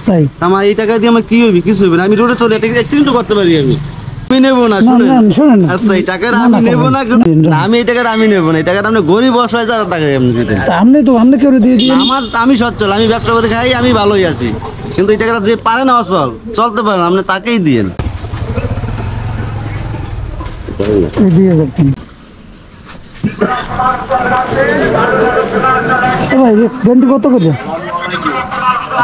তাই আমার এই টাকা দিয়ে আমার কি হবে? কিছু হবে না। আমি রোডে চলে একটা অ্যাক্সিডেন্ট করতে পারি। আমি নেবো না। শুনেন আচ্ছা, এই টাকাটা আমি নেবো না। আমি এই টাকাটা আমি নেবো না। এই টাকাটা আপনি গরিব অসহায় যারা টাকা আপনি দিতেন। আপনি কেউ দিয়ে দিন। আমি সচ্ছল, আমি ব্যবসা করে খাই, আমি ভালোই আছি। কিন্তু এই টাকাটা যে পারে না চলতে পারে না, আপনি তাকেই দিয়েন। দিয়ে যাবেন ভাই। ভেন্ডি কত করে?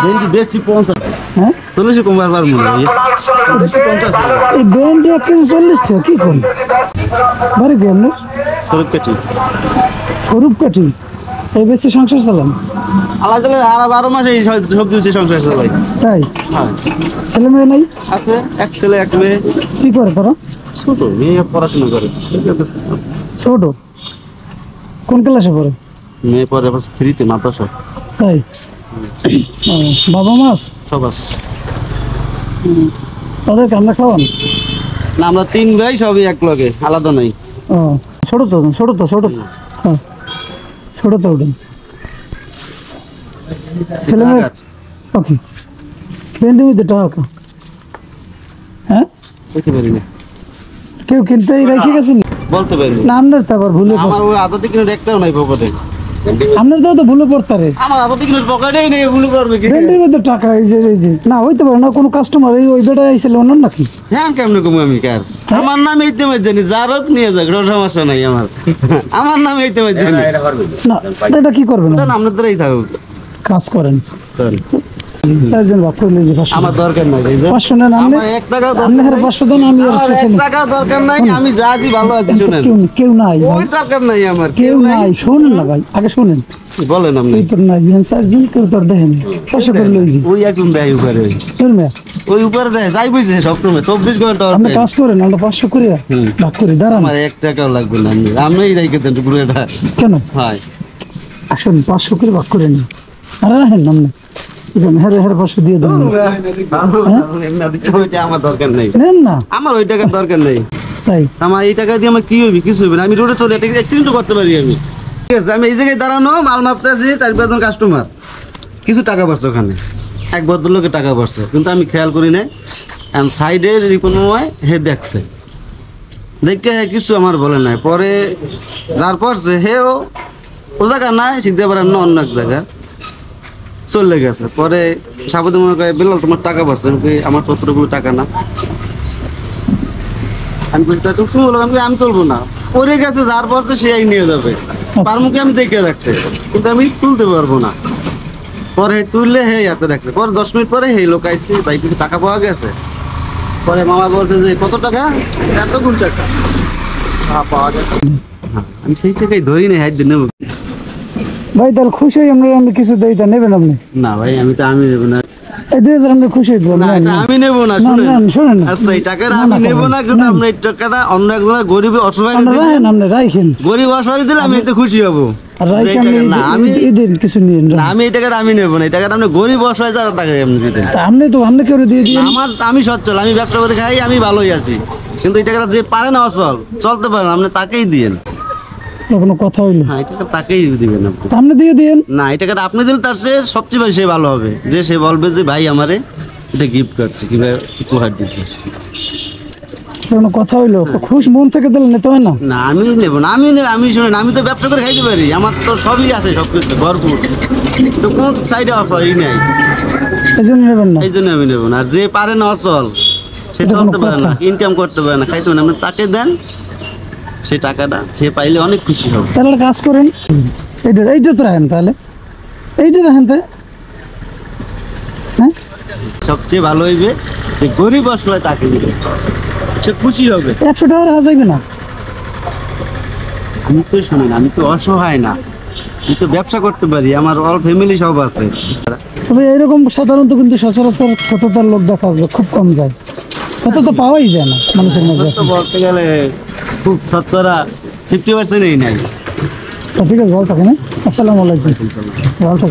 ভেন্ডি বেশি 50। হ্যাঁ 40 কমার পারবো না। এই ভেন্ডি 1 কেজি 40 টাকা। কি করেন বাড়ি কি আপনার? স্বরূপ কাঠি। এই বেশি সংসার চালান? আলাদা আর 12 মাসে এই সবজি বেশি সংসার চালাই। তাই? হ্যাঁ। ছেলে মেয়ে নাই? আছে, এক ছেলে এক মেয়ে। কি করে তারা? ছোট মেয়ে পড়াশোনা করে। ছোট? কোন ক্লাসে পড়ে? মেয়ে পরে 3-তে মাদ্রাসা। তাই? বাবা মাছ সব আছে। তাদেরকে আমরা খাওয়ান? না, আমরা 3 ভাই, সবই এক লগে, আলাদা নাই। ও ছোট তো হ্যাঁ ছোট তো ওটা। ছেলে মেয়ে ওকে। ভেন্ডি মধ্যে টাকা? হ্যাঁ বলতে পারি না। কেউ কিনতে রেখে গেছেন? বলতে পারি না আপনার তো আবার ভুলে আমার ওই আদতে কিনে একটাও নাই পকেটে। আপনার তো ভুলে পড়তে রে। আমার আদতে কিনে পকেটেই নেই, ভুলে পারবে কি? ভেন্ডির মধ্যে টাকা এই যে না হইতে পারে না। কোনো কাস্টমার ওই বেটা আইছিল অন্য নাকি? হ্যাঁ, কেমনে কমু আমি কার? আমার নাম এইতে মাঝ জানি, যার হোক নিয়ে যাক, কোনো সমস্যা নাই আমার। আমার নাম এইতে মাঝ জানি না। এটা কি করবেন? আপনার দ্বারাই থাকুক, কাজ করেন। চারজন ভাগ করে নিয়ে আমার দরকার নাই। 500 নেন আপনি। আমার 1 টাকাও দরকার আপনি নাই। 500 দেন, আমি আর 1 টাকাও দরকার নাই। আমি যা আছি ভালো আছি। শুনেন, কেউ নাই ওই দরকার নাই আমার, কেউ নাই। শুনুন না ভাই, আগে শুনেন। বলেন আপনি। কেউ তোর নাই, চারজন কেউ তোর দেখেন। 500 করে লইছি। ওই একজন দেয় উপরে, তোর মেয়ে ওই উপরে দেয়, যাই বুঝছে সবসময় 24 ঘন্টা। আপনি কাজ করেন, আমরা 500 করে ভাগ করি। দাঁড়ান, আমার 1 টাকাও লাগবে না। আপনি রেখে দেন পুরোটা। কেন? হয় আসুন 500 করে ভাগ করে নিন। আরে রাখেন আপনি। হ্যাঁ 500 দিয়ে দেবেন। আমার দরকার নেই, নেন না। আমার ওই টাকার দরকার নেই। তাই? আমার এই টাকা দিয়ে আমার কি হবে? কিছু হবে না। আমি রোডে চলে একটা অ্যাক্সিডেন্ট করতে পারি। আমি ঠিক আছে, আমি এই জায়গায় দাঁড়ানো, মাল মাপতে আছি, 4-5 জন কাস্টমার, কিছু টাকা পড়ছে ওখানে, এক ভদ্রলোকের টাকা পড়ছে, কিন্তু আমি খেয়াল করি নাই। সাইডের রিপনময় হে দেখছে, দেখে কিছু আমার বলে নাই। পরে যার পড়ছে হেও ও জায়গা নাই, শিখতে পারেন না, অন্য এক জায়গা চলে গেছে। পরে সাবধান মনে করে, বেলাল তোমার টাকা পড়ছে। আমার তো অতটুকু টাকা না। আমি আমি তুলবো না, পরে গেছে, যার পড়ছে সেই নিয়ে যাবে। তার মুখে আমি দেখে রাখতে, কিন্তু আমি তুলতে পারবো না। পরে তুললে হে হাতে রাখছে। পরে 10 মিনিট পরে এই লোক আইসে, ভাই কিছু টাকা পাওয়া গেছে। পরে মামা বলছে যে কত টাকা? এতগুণ টাকা পাওয়া গেছে। আমি সেই টাকাই ধরি নাই, হাত দিয়ে নেবো। ভাই তাহলে খুশি হই আমরা, আমি কিছু দেই, তা নেবেন আপনি? না ভাই, আমি নেবো না। এই 2000 আপনি খুশি হইবেন? না, আমি নেবো না। শুনেন, আচ্ছা, এই টাকাটা আমি নেবো না, কিন্তু আপনি এই টাকাটা অন্য একজনের গরিব অসহায় রাখেন। গরিব অসহায় দিলে আমি একটু খুশি হবো। আমি এই টাকাটা আমি নেবো না। এই টাকাটা আপনি গরিব অসহায় যারা টাকা আপনি দিতেন। আপনি কেউ দিয়ে দিন। আমি সচ্ছল, আমি ব্যবসা করে খাই, আমি ভালোই আছি। কিন্তু এই টাকাটা যে পারে না চলতে পারে না, আপনি তাকেই দিয়েন। কোনো কথা হইলো? হ্যাঁ, এই টাকা তাকেই দিবেন আপনি দিয়ে দিন। না, এই টাকাটা আপনি দিলে তার সে সবচেয়ে বেশি ভালো হবে, যে সে বলবে যে ভাই আমারে এটা গিফট করছে, কিভাবে উপহার দিচ্ছে। কোনো কথা হইলো? খুশ মন থেকে দিলে নিতে হয় না? না, আমি নেবো না। আমি শুনেন, আমি তো ব্যবসা করে খাইতে পারি, আমার তো সবই আছে, সবকিছু ভরপুর, তো কোন সাইডে অফারই নাই। এই জন্য নেবেন না? এই জন্য আমি নেবো না। আর যে পারে না সে চলতে পারে না, ইনকাম করতে পারে না, খাইতে পারে না, আপনি তাকে দেন, সেই টাকাটা সে পাইলে অনেক খুশি হবে। তাহলে কাজ করেন, এইটা তো রাখেন, তাহলে এইটা রাখেন। হ্যাঁ, সবচেয়ে ভালো হইবে যে গরিব অসহায় তাকে দিবে, সে খুশি হবে। 100 টাকা রাখা যাইবে না? আমি তো শুনেন, আমি তো অসহায় না, আমি তো ব্যবসা করতে পারি, আমার অল ফ্যামিলি সব আছে। তবে এরকম সাধারণত কিন্তু সচরাচর সততার লোক দেখা যায়, খুব কম যায়। সততা পাওয়াই যায় না মানুষের মধ্যে। বলতে গেলে খুব শতকরা 50% নাই। ঠিক আছে, ভালো থাকেন। আসসালামু আলাইকুম। ভালো থাকেন।